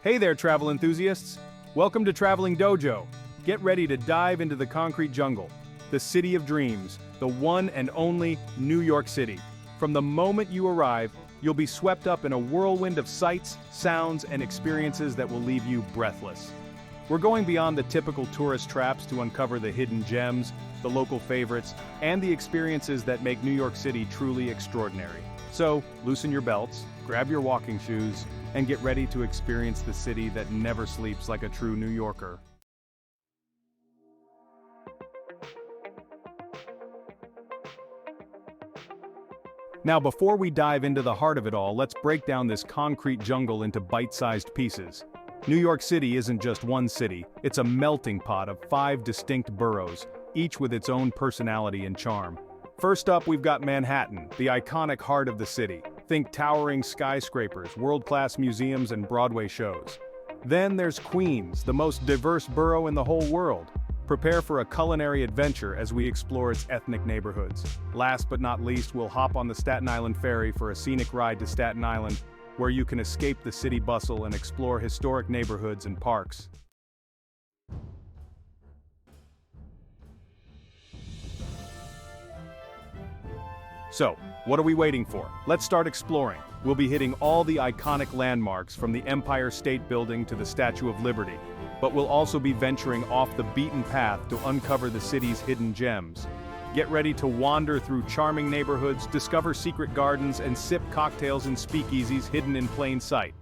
Hey there, travel enthusiasts! Welcome to TravelingDojo. Get ready to dive into the concrete jungle, the city of dreams, the one and only New York City. From the moment you arrive, you'll be swept up in a whirlwind of sights, sounds, and experiences that will leave you breathless. We're going beyond the typical tourist traps to uncover the hidden gems, the local favorites, and the experiences that make New York City truly extraordinary. So, loosen your belts, grab your walking shoes, and get ready to experience the city that never sleeps like a true New Yorker. Now, before we dive into the heart of it all, let's break down this concrete jungle into bite-sized pieces. New York City isn't just one city, it's a melting pot of 5 distinct boroughs, each with its own personality and charm. First up, we've got Manhattan, the iconic heart of the city. Think towering skyscrapers, world-class museums, and Broadway shows. Then there's Queens, the most diverse borough in the whole world. Prepare for a culinary adventure as we explore its ethnic neighborhoods. Last but not least, we'll hop on the Staten Island Ferry for a scenic ride to Staten Island, where you can escape the city bustle and explore historic neighborhoods and parks. So, what are we waiting for? Let's start exploring. We'll be hitting all the iconic landmarks from the Empire State Building to the Statue of Liberty, but we'll also be venturing off the beaten path to uncover the city's hidden gems. Get ready to wander through charming neighborhoods, discover secret gardens, and sip cocktails in speakeasies hidden in plain sight.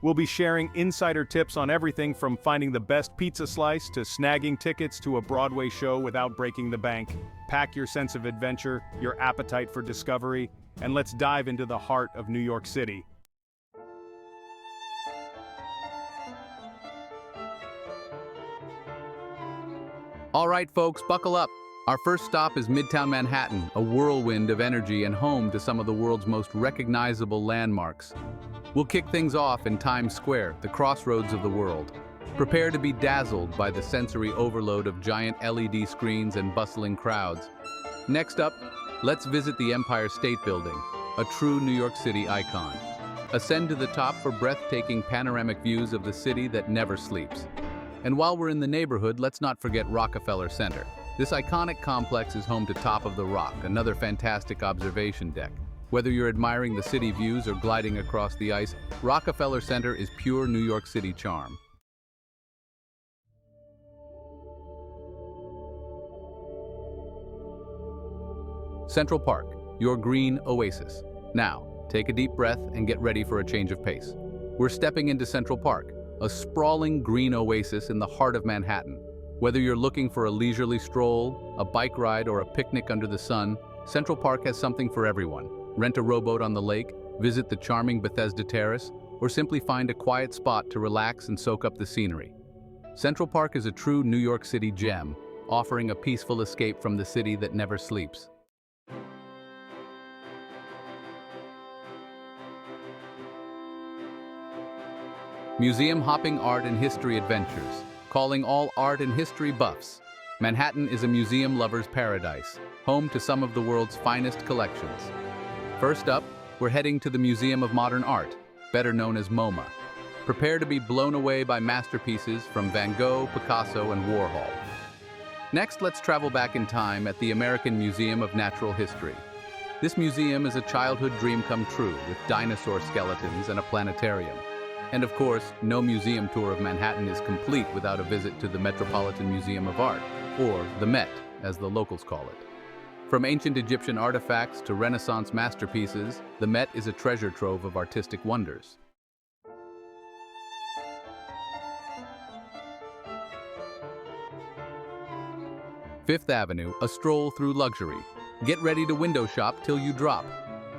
We'll be sharing insider tips on everything from finding the best pizza slice to snagging tickets to a Broadway show without breaking the bank. Pack your sense of adventure, your appetite for discovery, and let's dive into the heart of New York City. All right, folks, buckle up. Our first stop is Midtown Manhattan, a whirlwind of energy and home to some of the world's most recognizable landmarks. We'll kick things off in Times Square, the crossroads of the world. Prepare to be dazzled by the sensory overload of giant LED screens and bustling crowds. Next up, let's visit the Empire State Building, a true New York City icon. Ascend to the top for breathtaking panoramic views of the city that never sleeps. And while we're in the neighborhood, let's not forget Rockefeller Center. This iconic complex is home to Top of the Rock, another fantastic observation deck. Whether you're admiring the city views or gliding across the ice, Rockefeller Center is pure New York City charm. Central Park, your green oasis. Now, take a deep breath and get ready for a change of pace. We're stepping into Central Park, a sprawling green oasis in the heart of Manhattan. Whether you're looking for a leisurely stroll, a bike ride, or a picnic under the sun, Central Park has something for everyone. Rent a rowboat on the lake, visit the charming Bethesda Terrace, or simply find a quiet spot to relax and soak up the scenery. Central Park is a true New York City gem, offering a peaceful escape from the city that never sleeps. Museum hopping art and history adventures, calling all art and history buffs. Manhattan is a museum lover's paradise, home to some of the world's finest collections. First up, we're heading to the Museum of Modern Art, better known as MoMA. Prepare to be blown away by masterpieces from Van Gogh, Picasso, and Warhol. Next, let's travel back in time at the American Museum of Natural History. This museum is a childhood dream come true with dinosaur skeletons and a planetarium. And of course, no museum tour of Manhattan is complete without a visit to the Metropolitan Museum of Art, or the Met, as the locals call it. From ancient Egyptian artifacts to Renaissance masterpieces, the Met is a treasure trove of artistic wonders. Fifth Avenue, a stroll through luxury. Get ready to window shop till you drop.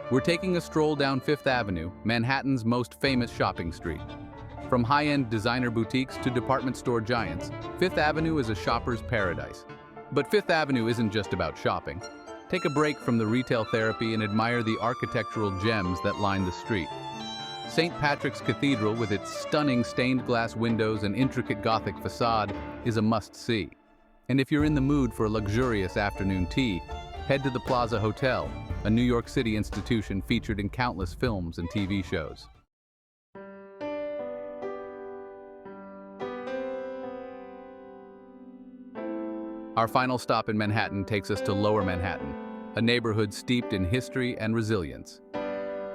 We're taking a stroll down Fifth Avenue, Manhattan's most famous shopping street. From high-end designer boutiques to department store giants, Fifth Avenue is a shopper's paradise. But Fifth Avenue isn't just about shopping. Take a break from the retail therapy and admire the architectural gems that line the street. St. Patrick's Cathedral, with its stunning stained glass windows and intricate Gothic facade, is a must-see. And if you're in the mood for a luxurious afternoon tea, head to the Plaza Hotel, a New York City institution featured in countless films and TV shows. Our final stop in Manhattan takes us to Lower Manhattan, a neighborhood steeped in history and resilience.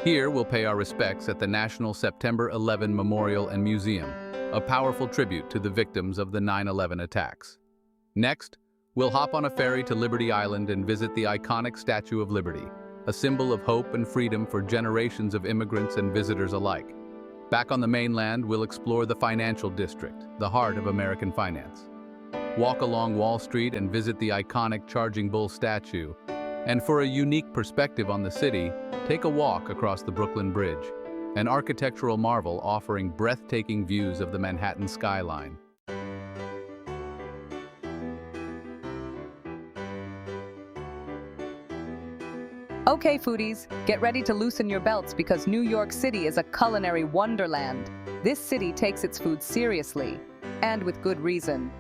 Here, we'll pay our respects at the National September 11 Memorial and Museum, a powerful tribute to the victims of the 9/11 attacks. Next, we'll hop on a ferry to Liberty Island and visit the iconic Statue of Liberty, a symbol of hope and freedom for generations of immigrants and visitors alike. Back on the mainland, we'll explore the financial district, the heart of American finance. Walk along Wall Street and visit the iconic Charging Bull statue. And for a unique perspective on the city, take a walk across the Brooklyn Bridge, an architectural marvel offering breathtaking views of the Manhattan skyline. Okay, foodies, get ready to loosen your belts because New York City is a culinary wonderland. This city takes its food seriously, and with good reason.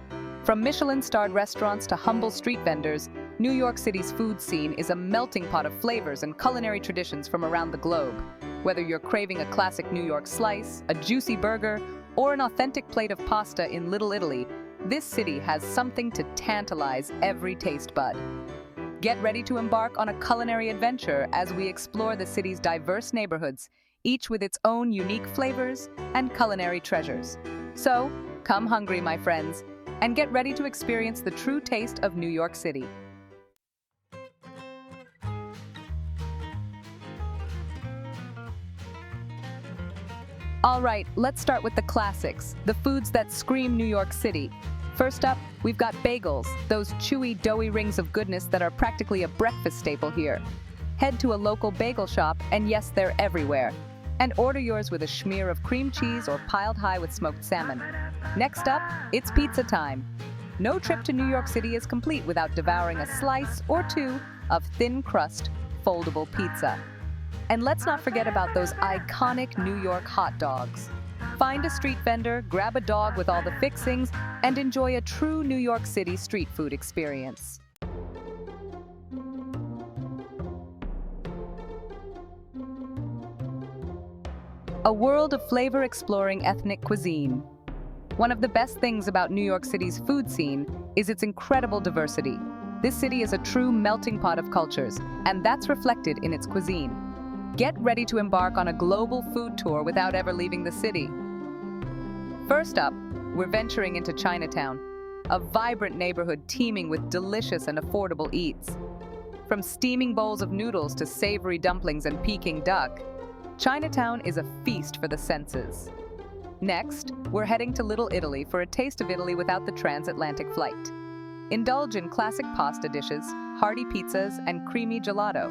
From Michelin-starred restaurants to humble street vendors, New York City's food scene is a melting pot of flavors and culinary traditions from around the globe. Whether you're craving a classic New York slice, a juicy burger, or an authentic plate of pasta in Little Italy, this city has something to tantalize every taste bud. Get ready to embark on a culinary adventure as we explore the city's diverse neighborhoods, each with its own unique flavors and culinary treasures. So, come hungry, my friends, and get ready to experience the true taste of New York City. All right, let's start with the classics, the foods that scream New York City. First up, we've got bagels, those chewy, doughy rings of goodness that are practically a breakfast staple here. Head to a local bagel shop, and yes, they're everywhere. And order yours with a schmear of cream cheese or piled high with smoked salmon. Next up, it's pizza time. No trip to New York City is complete without devouring a slice or two of thin crust, foldable pizza. And let's not forget about those iconic New York hot dogs. Find a street vendor, grab a dog with all the fixings, and enjoy a true New York City street food experience. A world of flavor-exploring ethnic cuisine. One of the best things about New York City's food scene is its incredible diversity. This city is a true melting pot of cultures, and that's reflected in its cuisine. Get ready to embark on a global food tour without ever leaving the city. First up, we're venturing into Chinatown, a vibrant neighborhood teeming with delicious and affordable eats. From steaming bowls of noodles to savory dumplings and Peking duck, Chinatown is a feast for the senses. Next, we're heading to Little Italy for a taste of Italy without the transatlantic flight. Indulge in classic pasta dishes, hearty pizzas, and creamy gelato.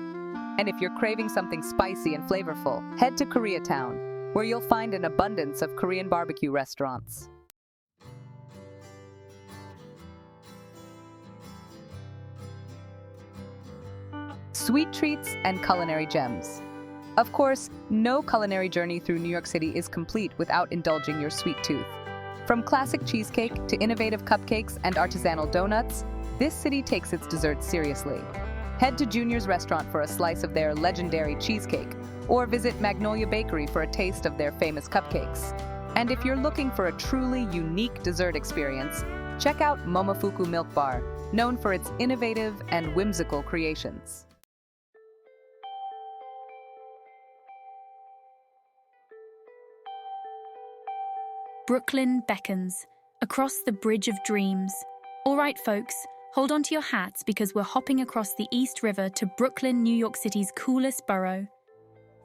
And if you're craving something spicy and flavorful, head to Koreatown, where you'll find an abundance of Korean barbecue restaurants. Sweet treats and culinary gems. Of course, no culinary journey through New York City is complete without indulging your sweet tooth. From classic cheesecake to innovative cupcakes and artisanal donuts, this city takes its desserts seriously. Head to Junior's restaurant for a slice of their legendary cheesecake, or visit Magnolia Bakery for a taste of their famous cupcakes. And if you're looking for a truly unique dessert experience, check out Momofuku Milk Bar, known for its innovative and whimsical creations. Brooklyn beckons, across the Bridge of Dreams. All right, folks, hold on to your hats because we're hopping across the East River to Brooklyn, New York City's coolest borough.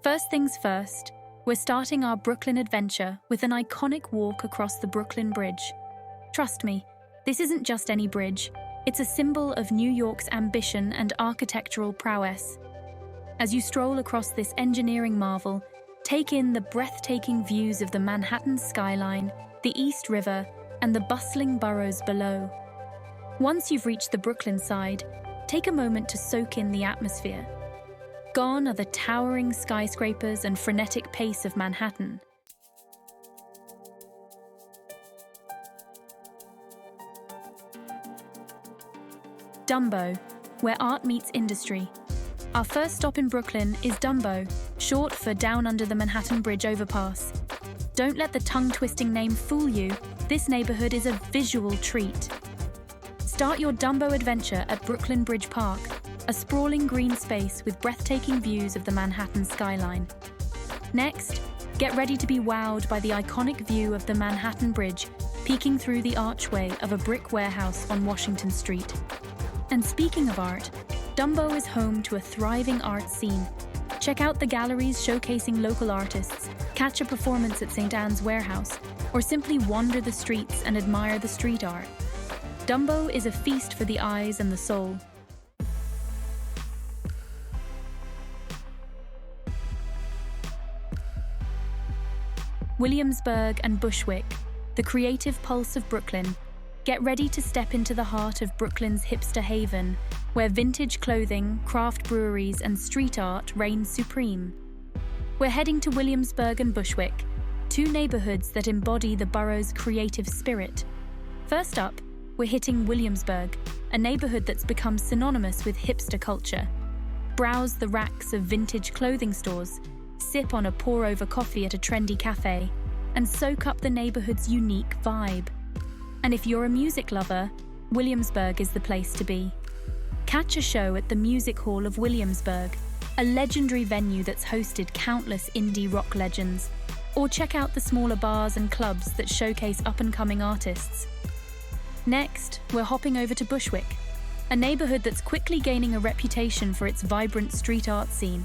First things first, we're starting our Brooklyn adventure with an iconic walk across the Brooklyn Bridge. Trust me, this isn't just any bridge. It's a symbol of New York's ambition and architectural prowess. As you stroll across this engineering marvel, take in the breathtaking views of the Manhattan skyline, the East River, and the bustling boroughs below. Once you've reached the Brooklyn side, take a moment to soak in the atmosphere. Gone are the towering skyscrapers and frenetic pace of Manhattan. DUMBO, where art meets industry. Our first stop in Brooklyn is DUMBO, short for Down Under the Manhattan Bridge Overpass. Don't let the tongue-twisting name fool you. This neighborhood is a visual treat. Start your Dumbo adventure at Brooklyn Bridge Park, a sprawling green space with breathtaking views of the Manhattan skyline. Next, get ready to be wowed by the iconic view of the Manhattan Bridge peeking through the archway of a brick warehouse on Washington Street. And speaking of art, Dumbo is home to a thriving art scene. Check out the galleries showcasing local artists, catch a performance at St. Anne's Warehouse, or simply wander the streets and admire the street art. Dumbo is a feast for the eyes and the soul. Williamsburg and Bushwick, the creative pulse of Brooklyn. Get ready to step into the heart of Brooklyn's hipster haven, where vintage clothing, craft breweries, and street art reign supreme. We're heading to Williamsburg and Bushwick, two neighborhoods that embody the borough's creative spirit. First up, we're hitting Williamsburg, a neighborhood that's become synonymous with hipster culture. Browse the racks of vintage clothing stores, sip on a pour-over coffee at a trendy cafe, and soak up the neighborhood's unique vibe. And if you're a music lover, Williamsburg is the place to be. Catch a show at the Music Hall of Williamsburg, a legendary venue that's hosted countless indie rock legends, or check out the smaller bars and clubs that showcase up-and-coming artists. Next, we're hopping over to Bushwick, a neighborhood that's quickly gaining a reputation for its vibrant street art scene.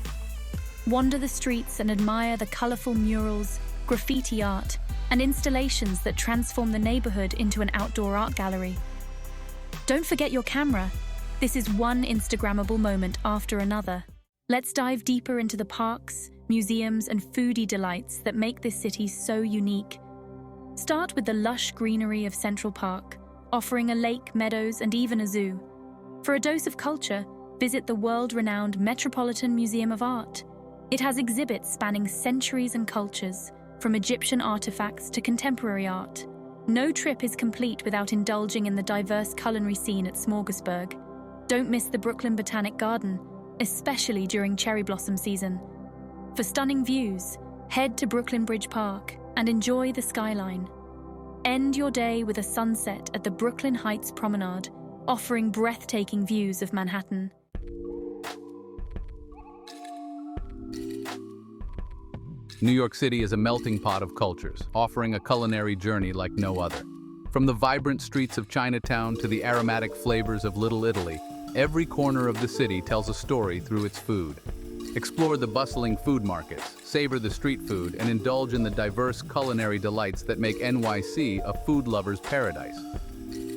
Wander the streets and admire the colorful murals, graffiti art, and installations that transform the neighborhood into an outdoor art gallery. Don't forget your camera. This is one Instagrammable moment after another. Let's dive deeper into the parks, museums, and foodie delights that make this city so unique. Start with the lush greenery of Central Park, offering a lake, meadows, and even a zoo. For a dose of culture, visit the world-renowned Metropolitan Museum of Art. It has exhibits spanning centuries and cultures, from Egyptian artifacts to contemporary art. No trip is complete without indulging in the diverse culinary scene at Smorgasburg. Don't miss the Brooklyn Botanic Garden, especially during cherry blossom season. For stunning views, head to Brooklyn Bridge Park and enjoy the skyline. End your day with a sunset at the Brooklyn Heights Promenade, offering breathtaking views of Manhattan. New York City is a melting pot of cultures, offering a culinary journey like no other. From the vibrant streets of Chinatown to the aromatic flavors of Little Italy, every corner of the city tells a story through its food. Explore the bustling food markets, savor the street food, and indulge in the diverse culinary delights that make NYC a food lover's paradise.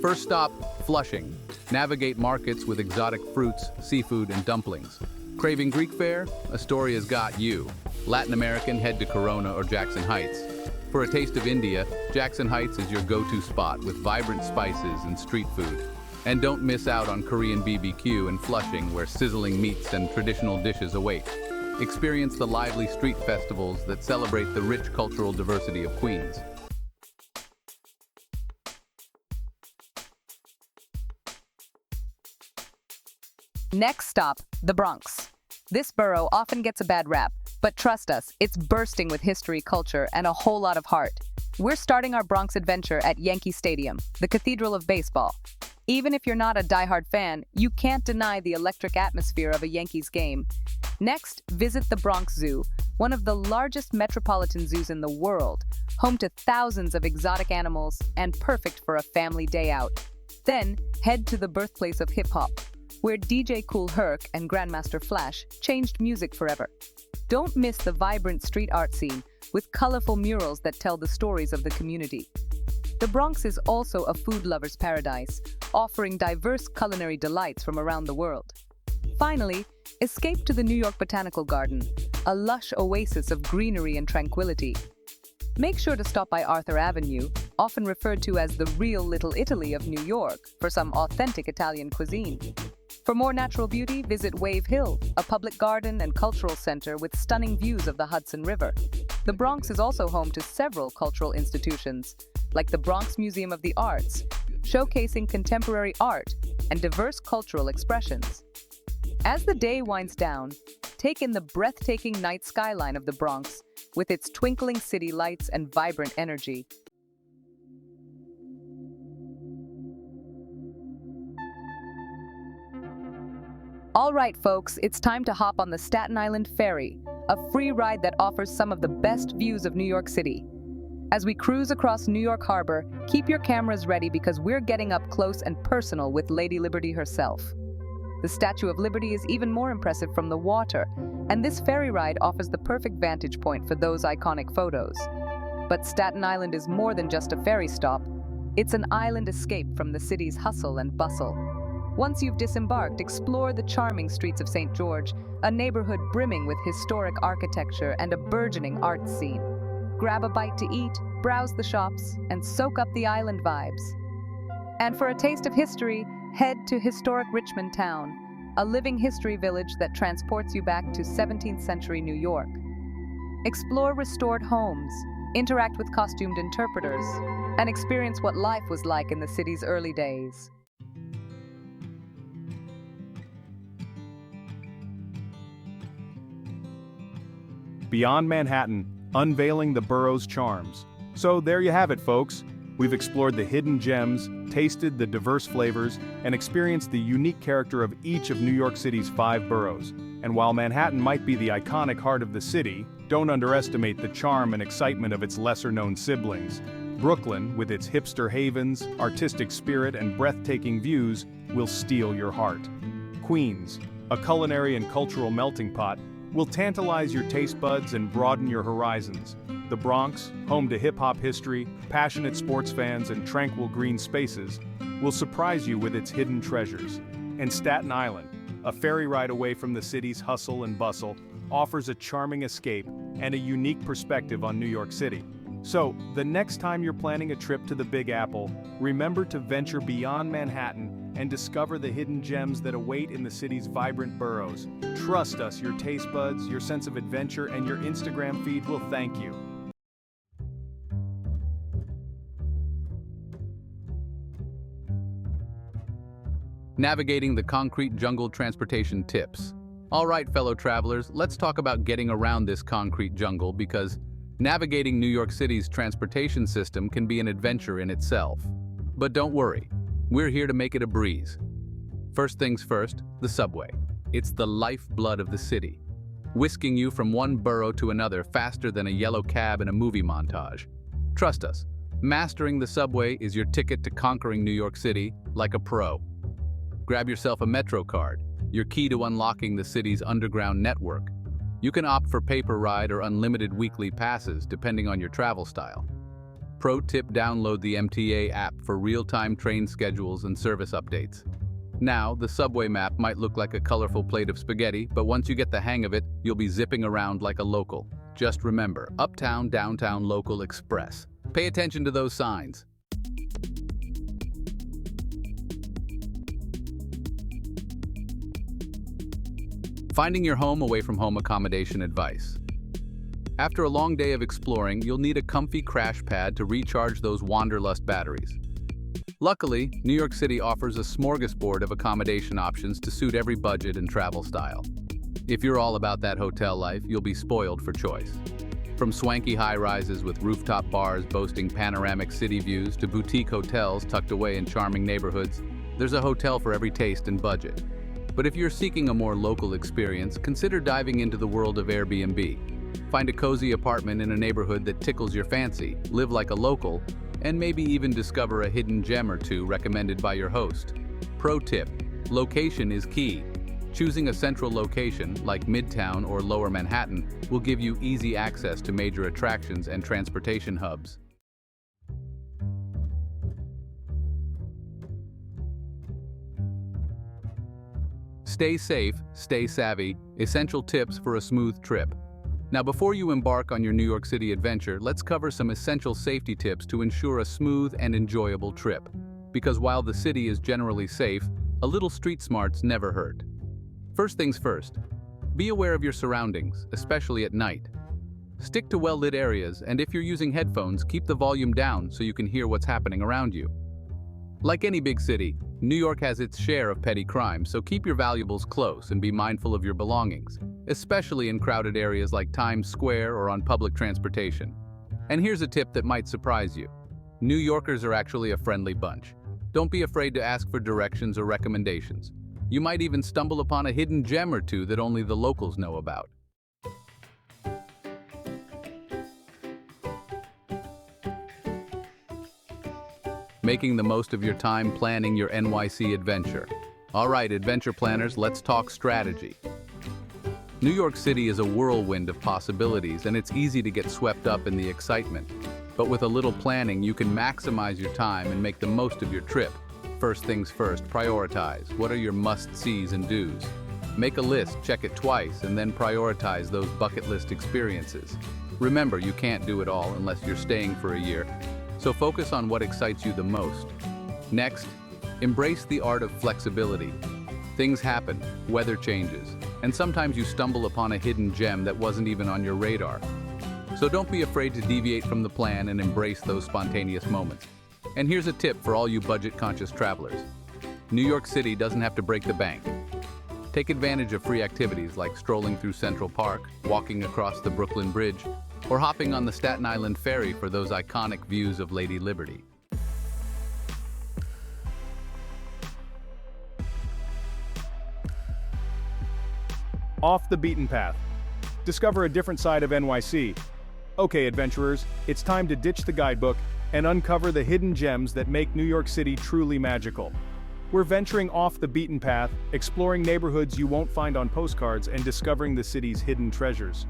First stop, Flushing. Navigate markets with exotic fruits, seafood, and dumplings. Craving Greek fare? Astoria's got you. Latin American, head to Corona or Jackson Heights. For a taste of India, Jackson Heights is your go-to spot with vibrant spices and street food. And don't miss out on Korean BBQ in Flushing, where sizzling meats and traditional dishes await. Experience the lively street festivals that celebrate the rich cultural diversity of Queens. Next stop, the Bronx. This borough often gets a bad rap, but trust us, it's bursting with history, culture, and a whole lot of heart. We're starting our Bronx adventure at Yankee Stadium, the cathedral of baseball. Even if you're not a diehard fan, you can't deny the electric atmosphere of a Yankees game. Next, visit the Bronx Zoo, one of the largest metropolitan zoos in the world, home to thousands of exotic animals and perfect for a family day out. Then, head to the birthplace of hip-hop, where DJ Kool Herc and Grandmaster Flash changed music forever. Don't miss the vibrant street art scene with colorful murals that tell the stories of the community. The Bronx is also a food lover's paradise, offering diverse culinary delights from around the world. Finally, escape to the New York Botanical Garden, a lush oasis of greenery and tranquility. Make sure to stop by Arthur Avenue, often referred to as the real Little Italy of New York, for some authentic Italian cuisine. For more natural beauty, visit Wave Hill, a public garden and cultural center with stunning views of the Hudson River. The Bronx is also home to several cultural institutions, like the Bronx Museum of the Arts, showcasing contemporary art and diverse cultural expressions. As the day winds down, take in the breathtaking night skyline of the Bronx with its twinkling city lights and vibrant energy. All right, folks, it's time to hop on the Staten Island Ferry, a free ride that offers some of the best views of New York City. As we cruise across New York Harbor, keep your cameras ready because we're getting up close and personal with Lady Liberty herself. The Statue of Liberty is even more impressive from the water, and this ferry ride offers the perfect vantage point for those iconic photos. But Staten Island is more than just a ferry stop. It's an island escape from the city's hustle and bustle. Once you've disembarked, explore the charming streets of St. George, a neighborhood brimming with historic architecture and a burgeoning art scene. Grab a bite to eat, browse the shops, and soak up the island vibes. And for a taste of history, head to historic Richmond Town, a living history village that transports you back to 17th century New York. Explore restored homes, interact with costumed interpreters, and experience what life was like in the city's early days. Beyond Manhattan, unveiling the borough's charms. So there you have it, folks. We've explored the hidden gems, tasted the diverse flavors, and experienced the unique character of each of New York City's 5 boroughs. And while Manhattan might be the iconic heart of the city, don't underestimate the charm and excitement of its lesser-known siblings. Brooklyn, with its hipster havens, artistic spirit, and breathtaking views, will steal your heart. Queens, a culinary and cultural melting pot, will tantalize your taste buds and broaden your horizons. The Bronx, home to hip-hop history, passionate sports fans, and tranquil green spaces, will surprise you with its hidden treasures. And Staten Island, a ferry ride away from the city's hustle and bustle, offers a charming escape and a unique perspective on New York City. So, the next time you're planning a trip to the Big Apple, remember to venture beyond Manhattan and discover the hidden gems that await in the city's vibrant boroughs. Trust us, your taste buds, your sense of adventure, and your Instagram feed will thank you. Navigating the concrete jungle transportation tips. All right, fellow travelers, let's talk about getting around this concrete jungle because navigating New York City's transportation system can be an adventure in itself. But don't worry, we're here to make it a breeze. First things first, the subway. It's the lifeblood of the city, whisking you from one borough to another faster than a yellow cab in a movie montage. Trust us, mastering the subway is your ticket to conquering New York City like a pro. Grab yourself a Metro card, your key to unlocking the city's underground network. You can opt for paper ride or unlimited weekly passes depending on your travel style. Pro tip: download the MTA app for real-time train schedules and service updates. Now, the subway map might look like a colorful plate of spaghetti, but once you get the hang of it, you'll be zipping around like a local. Just remember, uptown, downtown, local, express. Pay attention to those signs. Finding your home away from home accommodation advice. After a long day of exploring, you'll need a comfy crash pad to recharge those wanderlust batteries. Luckily, New York City offers a smorgasbord of accommodation options to suit every budget and travel style. If you're all about that hotel life, you'll be spoiled for choice. From swanky high-rises with rooftop bars boasting panoramic city views to boutique hotels tucked away in charming neighborhoods, there's a hotel for every taste and budget. But if you're seeking a more local experience, consider diving into the world of Airbnb. Find a cozy apartment in a neighborhood that tickles your fancy, live like a local, and maybe even discover a hidden gem or two recommended by your host. Pro tip: location is key. Choosing a central location, like Midtown or Lower Manhattan, will give you easy access to major attractions and transportation hubs. Stay safe, stay savvy, essential tips for a smooth trip. Now, before you embark on your New York City adventure, let's cover some essential safety tips to ensure a smooth and enjoyable trip. Because while the city is generally safe, a little street smarts never hurt. First things first, be aware of your surroundings, especially at night. Stick to well-lit areas, and if you're using headphones, keep the volume down so you can hear what's happening around you. Like any big city, New York has its share of petty crime, so keep your valuables close and be mindful of your belongings, especially in crowded areas like Times Square or on public transportation. And here's a tip that might surprise you. New Yorkers are actually a friendly bunch. Don't be afraid to ask for directions or recommendations. You might even stumble upon a hidden gem or two that only the locals know about. Making the most of your time planning your NYC adventure. All right, adventure planners, let's talk strategy. New York City is a whirlwind of possibilities, and it's easy to get swept up in the excitement. But with a little planning, you can maximize your time and make the most of your trip. First things first, prioritize. What are your must-sees and do's? Make a list, check it twice, and then prioritize those bucket list experiences. Remember, you can't do it all unless you're staying for a year, so focus on what excites you the most. Next, embrace the art of flexibility. Things happen, weather changes, and sometimes you stumble upon a hidden gem that wasn't even on your radar. So don't be afraid to deviate from the plan and embrace those spontaneous moments. And here's a tip for all you budget-conscious travelers. New York City doesn't have to break the bank. Take advantage of free activities like strolling through Central Park, walking across the Brooklyn Bridge, or hopping on the Staten Island Ferry for those iconic views of Lady Liberty. Off the beaten path. Discover a different side of NYC. Okay, adventurers, it's time to ditch the guidebook and uncover the hidden gems that make New York City truly magical. We're venturing off the beaten path, exploring neighborhoods you won't find on postcards and discovering the city's hidden treasures.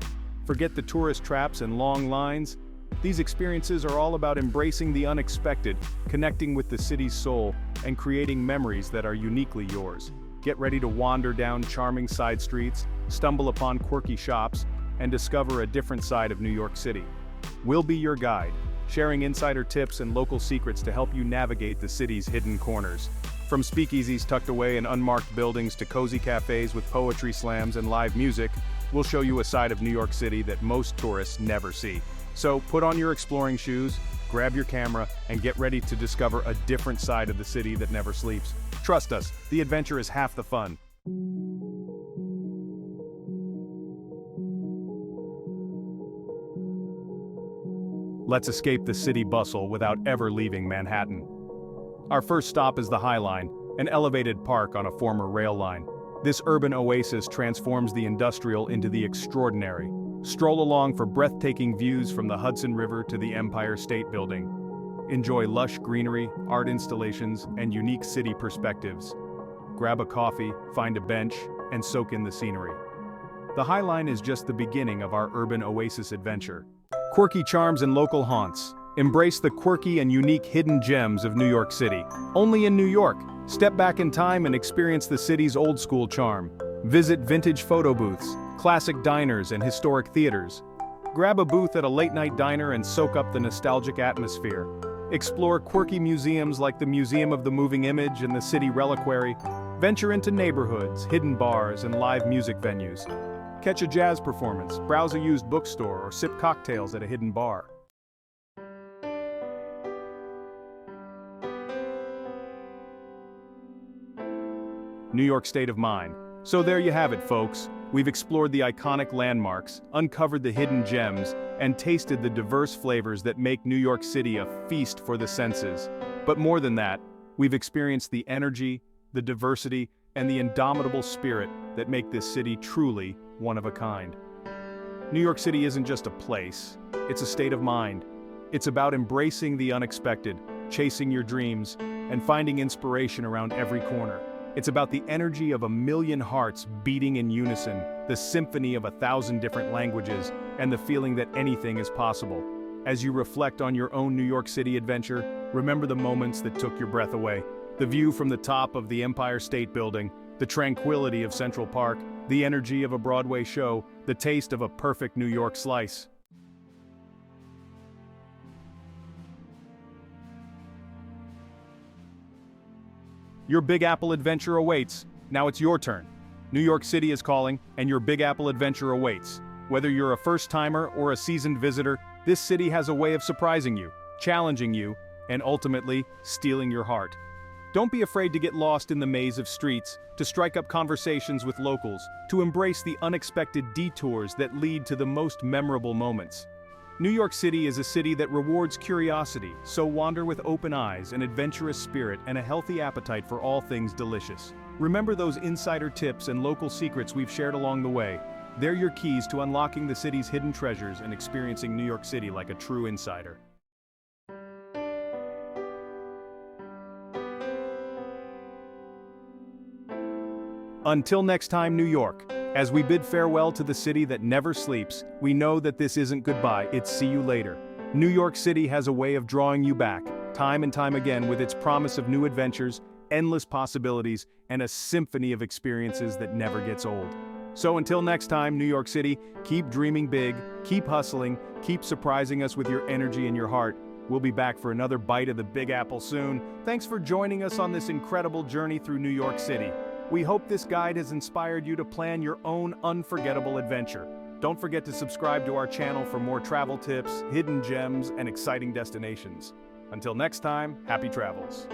Forget the tourist traps and long lines. These experiences are all about embracing the unexpected, connecting with the city's soul, and creating memories that are uniquely yours. Get ready to wander down charming side streets, stumble upon quirky shops, and discover a different side of New York City. We'll be your guide, sharing insider tips and local secrets to help you navigate the city's hidden corners. From speakeasies tucked away in unmarked buildings to cozy cafes with poetry slams and live music, we'll show you a side of New York City that most tourists never see. So put on your exploring shoes, grab your camera, and get ready to discover a different side of the city that never sleeps. Trust us, the adventure is half the fun. Let's escape the city bustle without ever leaving Manhattan. Our first stop is the High Line, an elevated park on a former rail line. This urban oasis transforms the industrial into the extraordinary. Stroll along for breathtaking views from the Hudson River to the Empire State Building. Enjoy lush greenery, art installations, and unique city perspectives. Grab a coffee, find a bench, and soak in the scenery. The High Line is just the beginning of our urban oasis adventure. Quirky charms and local haunts. Embrace the quirky and unique hidden gems of New York City. Only in New York. Step back in time and experience the city's old-school charm. Visit vintage photo booths, classic diners, and historic theaters. Grab a booth at a late-night diner and soak up the nostalgic atmosphere. Explore quirky museums like the Museum of the Moving Image and the City Reliquary. Venture into neighborhoods, hidden bars, and live music venues. Catch a jazz performance, browse a used bookstore, or sip cocktails at a hidden bar. New York state of mind. So there you have it, folks. We've explored the iconic landmarks, uncovered the hidden gems, and tasted the diverse flavors that make New York City a feast for the senses. But more than that, we've experienced the energy, the diversity, and the indomitable spirit that make this city truly one of a kind. New York City isn't just a place, it's a state of mind. It's about embracing the unexpected, chasing your dreams, and finding inspiration around every corner. It's about the energy of a million hearts beating in unison, the symphony of 1,000 different languages, and the feeling that anything is possible. As you reflect on your own New York City adventure, remember the moments that took your breath away. The view from the top of the Empire State Building, the tranquility of Central Park, the energy of a Broadway show, the taste of a perfect New York slice. Your Big Apple adventure awaits. Now it's your turn. New York City is calling, and your Big Apple adventure awaits. Whether you're a first-timer or a seasoned visitor, this city has a way of surprising you, challenging you, and ultimately, stealing your heart. Don't be afraid to get lost in the maze of streets, to strike up conversations with locals, to embrace the unexpected detours that lead to the most memorable moments. New York City is a city that rewards curiosity, so wander with open eyes, an adventurous spirit, and a healthy appetite for all things delicious. Remember those insider tips and local secrets we've shared along the way. They're your keys to unlocking the city's hidden treasures and experiencing New York City like a true insider. Until next time, New York, as we bid farewell to the city that never sleeps, we know that this isn't goodbye, it's see you later. New York City has a way of drawing you back, time and time again, with its promise of new adventures, endless possibilities, and a symphony of experiences that never gets old. So until next time, New York City, keep dreaming big, keep hustling, keep surprising us with your energy and your heart. We'll be back for another bite of the Big Apple soon. Thanks for joining us on this incredible journey through New York City. We hope this guide has inspired you to plan your own unforgettable adventure. Don't forget to subscribe to our channel for more travel tips, hidden gems, and exciting destinations. Until next time, happy travels.